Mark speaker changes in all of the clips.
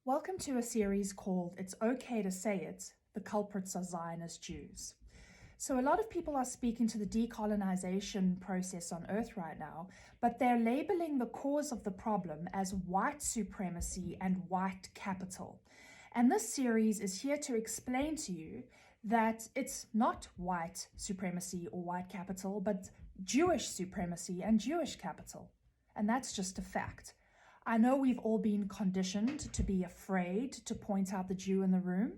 Speaker 1: Welcome to a series called It's Okay to Say It, The Culprits Are Zionist Jews. So a lot of people are speaking to the decolonization process on Earth right now, but they're labeling the cause of the problem as white supremacy and white capital. And this series is here to explain to you that it's not white supremacy or white capital, but Jewish supremacy and Jewish capital. And that's just a fact. I know we've all been conditioned to be afraid to point out the Jew in the room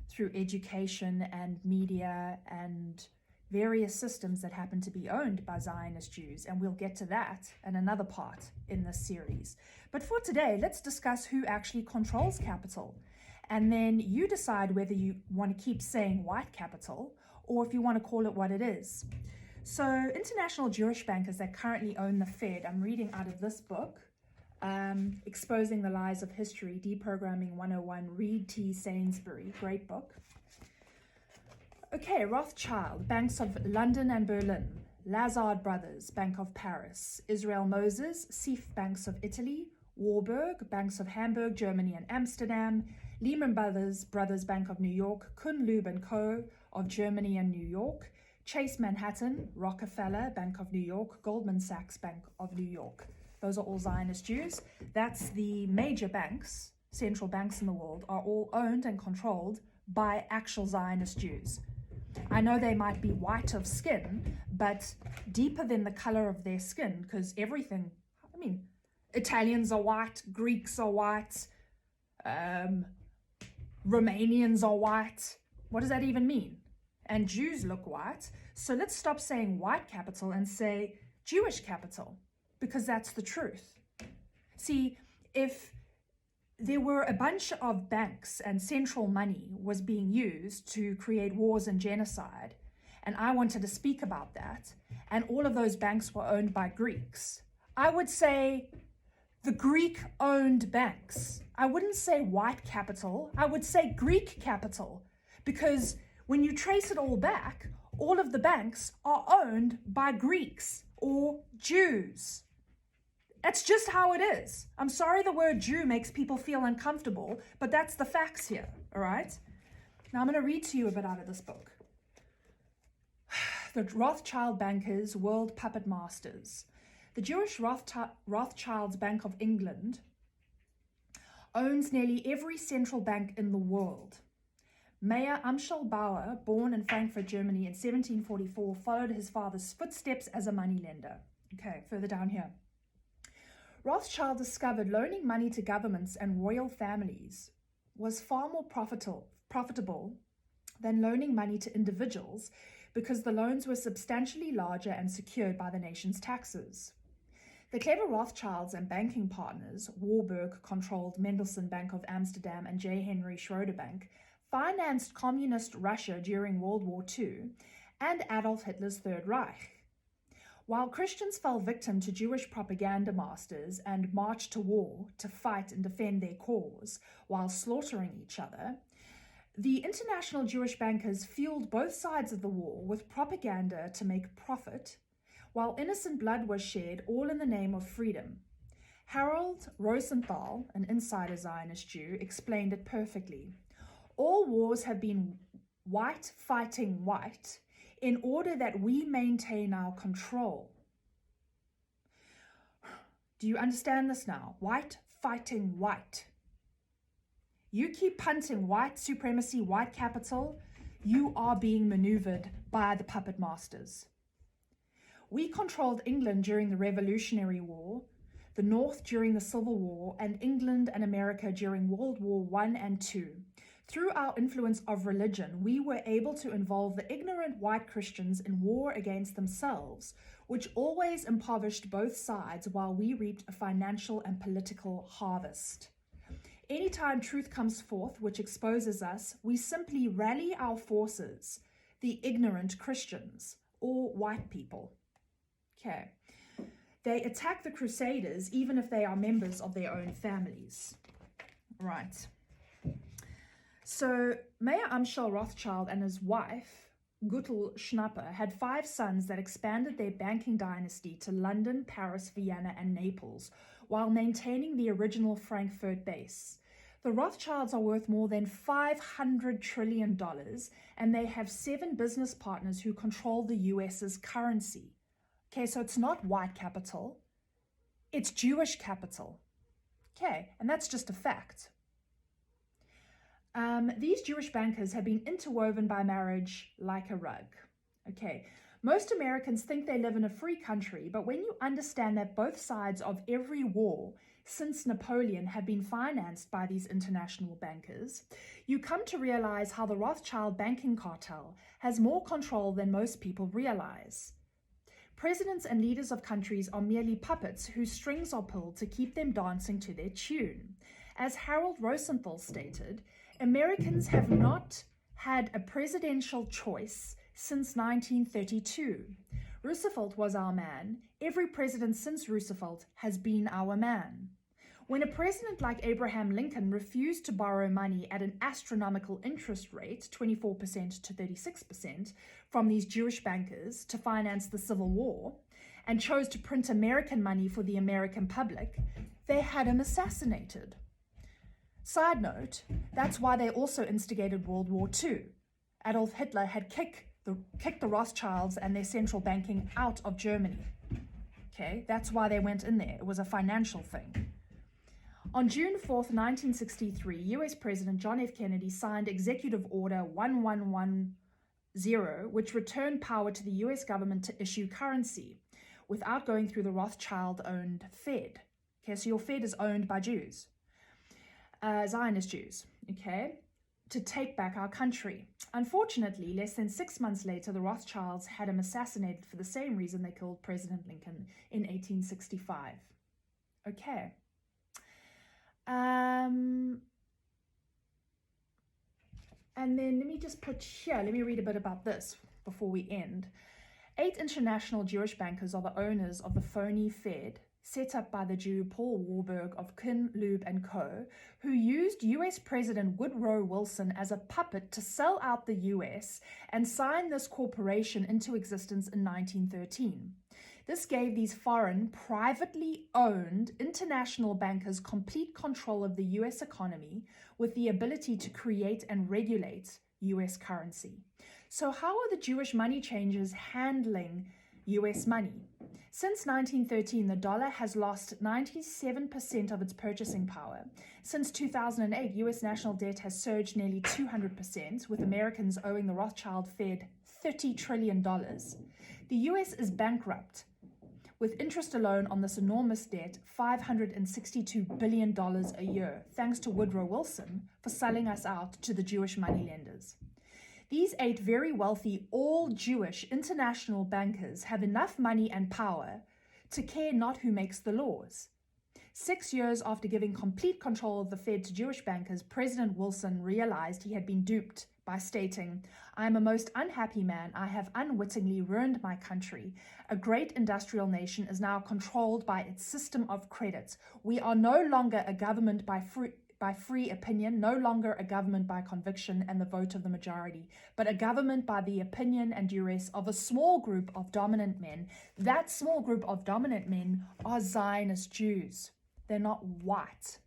Speaker 1: through education and media and various systems that happen to be owned by Zionist Jews, and we'll get to that in another part in this series. But for today, let's discuss who actually controls capital, and then you decide whether you want to keep saying white capital or if you want to call it what it is. So international Jewish bankers that currently own the Fed, I'm reading out of this book, Exposing the Lies of History, Deprogramming 101, Reed T. Sainsbury, great book. Okay, Rothschild, Banks of London and Berlin, Lazard Brothers, Bank of Paris, Israel Moses, Seif Banks of Italy, Warburg, Banks of Hamburg, Germany and Amsterdam, Lehman Brothers, Bank of New York, Kuhn Loeb & Co. of Germany and New York, Chase Manhattan, Rockefeller, Bank of New York, Goldman Sachs, Bank of New York. Those are all Zionist Jews. That's the major banks, central banks in the world, are all owned and controlled by actual Zionist Jews. I know they might be white of skin, but deeper than the color of their skin, because everything, Italians are white, Greeks are white, Romanians are white. What does that even mean? And Jews look white. So let's stop saying white capital and say Jewish capital, because that's the truth. See, if there were a bunch of banks and central money was being used to create wars and genocide, and I wanted to speak about that, and all of those banks were owned by Greeks, I would say the Greek-owned banks. I wouldn't say white capital, I would say Greek capital, because when you trace it all back, all of the banks are owned by Greeks or Jews. That's just how it is. I'm sorry the word Jew makes people feel uncomfortable, but that's the facts here, all right? Now I'm going to read to you a bit out of this book. The Rothschild Bankers, World Puppet Masters. The Jewish Rothschilds Bank of England owns nearly every central bank in the world. Mayer Amschel Bauer, born in Frankfurt, Germany in 1744, followed his father's footsteps as a moneylender. Okay, further down here. Rothschild discovered loaning money to governments and royal families was far more profitable than loaning money to individuals because the loans were substantially larger and secured by the nation's taxes. The clever Rothschilds and banking partners, Warburg-controlled Mendelssohn Bank of Amsterdam and J. Henry Schroeder Bank, financed communist Russia during World War II and Adolf Hitler's Third Reich. While Christians fell victim to Jewish propaganda masters and marched to war to fight and defend their cause while slaughtering each other, the international Jewish bankers fueled both sides of the war with propaganda to make profit, while innocent blood was shed, all in the name of freedom. Harold Rosenthal, an insider Zionist Jew, explained it perfectly. All wars have been white fighting white in order that we maintain our control. Do you understand this now? White fighting white. You keep punting white supremacy, white capital, you are being maneuvered by the puppet masters. We controlled England during the Revolutionary War, the North during the Civil War, and England and America during World War I and II. Through our influence of religion, we were able to involve the ignorant white Christians in war against themselves, which always impoverished both sides while we reaped a financial and political harvest. Anytime truth comes forth which exposes us, we simply rally our forces, the ignorant Christians or white people. Okay. They attack the Crusaders even if they are members of their own families. Right. So Mayer Amschel Rothschild and his wife, Gutel Schnapper, had 5 sons that expanded their banking dynasty to London, Paris, Vienna, and Naples, while maintaining the original Frankfurt base. The Rothschilds are worth more than $500 trillion, and they have 7 business partners who control the US's currency. Okay, so it's not white capital, it's Jewish capital. Okay, and that's just a fact. These Jewish bankers have been interwoven by marriage like a rug. Okay, most Americans think they live in a free country, but when you understand that both sides of every war since Napoleon have been financed by these international bankers, you come to realize how the Rothschild banking cartel has more control than most people realize. Presidents and leaders of countries are merely puppets whose strings are pulled to keep them dancing to their tune. As Harold Rosenthal stated, Americans have not had a presidential choice since 1932. Roosevelt was our man. Every president since Roosevelt has been our man. When a president like Abraham Lincoln refused to borrow money at an astronomical interest rate, 24% to 36%, from these Jewish bankers to finance the Civil War, and chose to print American money for the American public, they had him assassinated. Side note, that's why they also instigated World War II. Adolf Hitler had kicked the Rothschilds and their central banking out of Germany. Okay, that's why they went in there. It was a financial thing. On June 4th, 1963, US President John F. Kennedy signed Executive Order 1110, which returned power to the US government to issue currency without going through the Rothschild-owned Fed. Okay, so your Fed is owned by Jews, Zionist Jews, okay, to take back our country. Unfortunately, less than 6 months later, the Rothschilds had him assassinated for the same reason they killed President Lincoln in 1865. Okay. And then let me just put here, let me read a bit about this before we end. 8 international Jewish bankers are the owners of the phony Fed, set up by the Jew Paul Warburg of Kuhn, Loeb & Co., who used US President Woodrow Wilson as a puppet to sell out the US and sign this corporation into existence in 1913. This gave these foreign, privately owned international bankers complete control of the US economy with the ability to create and regulate US currency. So how are the Jewish money changers handling US money? Since 1913, the dollar has lost 97% of its purchasing power. Since 2008, US national debt has surged nearly 200%, with Americans owing the Rothschild Fed $30 trillion. The US is bankrupt, with interest alone on this enormous debt, $562 billion a year, thanks to Woodrow Wilson for selling us out to the Jewish moneylenders. These 8 very wealthy, all-Jewish international bankers have enough money and power to care not who makes the laws. 6 years after giving complete control of the Fed to Jewish bankers, President Wilson realized he had been duped by stating, "I am a most unhappy man. I have unwittingly ruined my country. A great industrial nation is now controlled by its system of credit. We are no longer a government by free opinion, no longer a government by conviction and the vote of the majority, but a government by the opinion and duress of a small group of dominant men. That small group of dominant men are Zionist Jews. They're not white.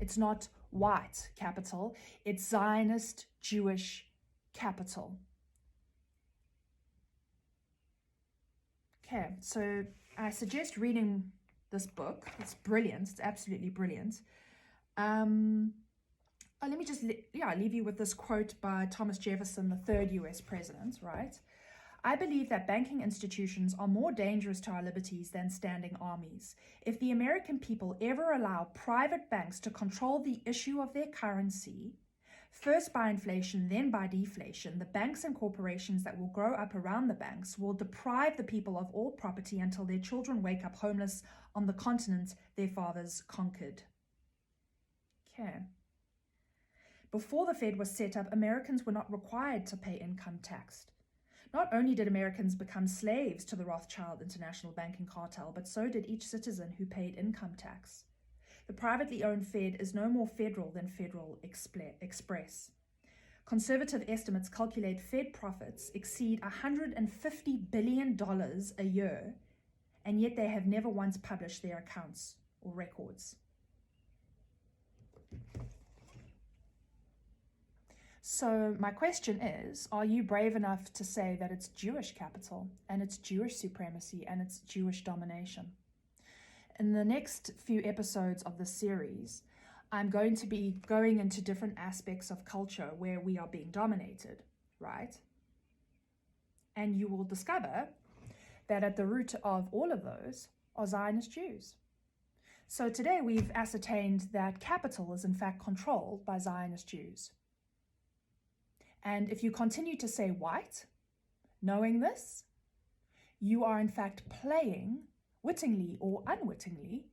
Speaker 1: It's not white capital. It's Zionist Jewish capital." Okay, so I suggest reading this book. It's brilliant. It's absolutely brilliant. Let me just leave you with this quote by Thomas Jefferson, the 3rd US president, right? "I believe that banking institutions are more dangerous to our liberties than standing armies. If the American people ever allow private banks to control the issue of their currency, first by inflation, then by deflation, the banks and corporations that will grow up around the banks will deprive the people of all property until their children wake up homeless on the continent their fathers conquered." Okay. Before the Fed was set up, Americans were not required to pay income tax. Not only did Americans become slaves to the Rothschild international banking cartel, but so did each citizen who paid income tax. The privately owned Fed is no more federal than Federal Express. Conservative estimates calculate Fed profits exceed $150 billion a year, and yet they have never once published their accounts or records. So my question is, are you brave enough to say that it's Jewish capital and it's Jewish supremacy and it's Jewish domination? In the next few episodes of the series, I'm going to be going into different aspects of culture where we are being dominated, right? And you will discover that at the root of all of those are Zionist Jews. So today we've ascertained that capital is in fact controlled by Zionist Jews. And if you continue to say white, knowing this, you are in fact playing, wittingly or unwittingly,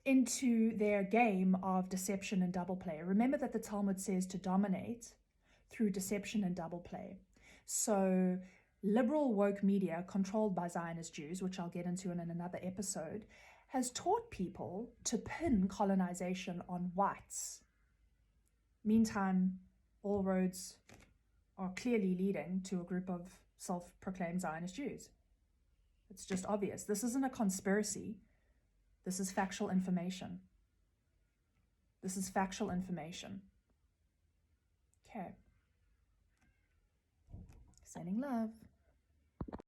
Speaker 1: into their game of deception and double play. Remember that the Talmud says to dominate through deception and double play. So liberal woke media controlled by Zionist Jews, which I'll get into in another episode, has taught people to pin colonization on whites. Meantime, all roads are clearly leading to a group of self-proclaimed Zionist Jews. It's just obvious. This isn't a conspiracy. This is factual information. This is factual information. Okay. Sending love.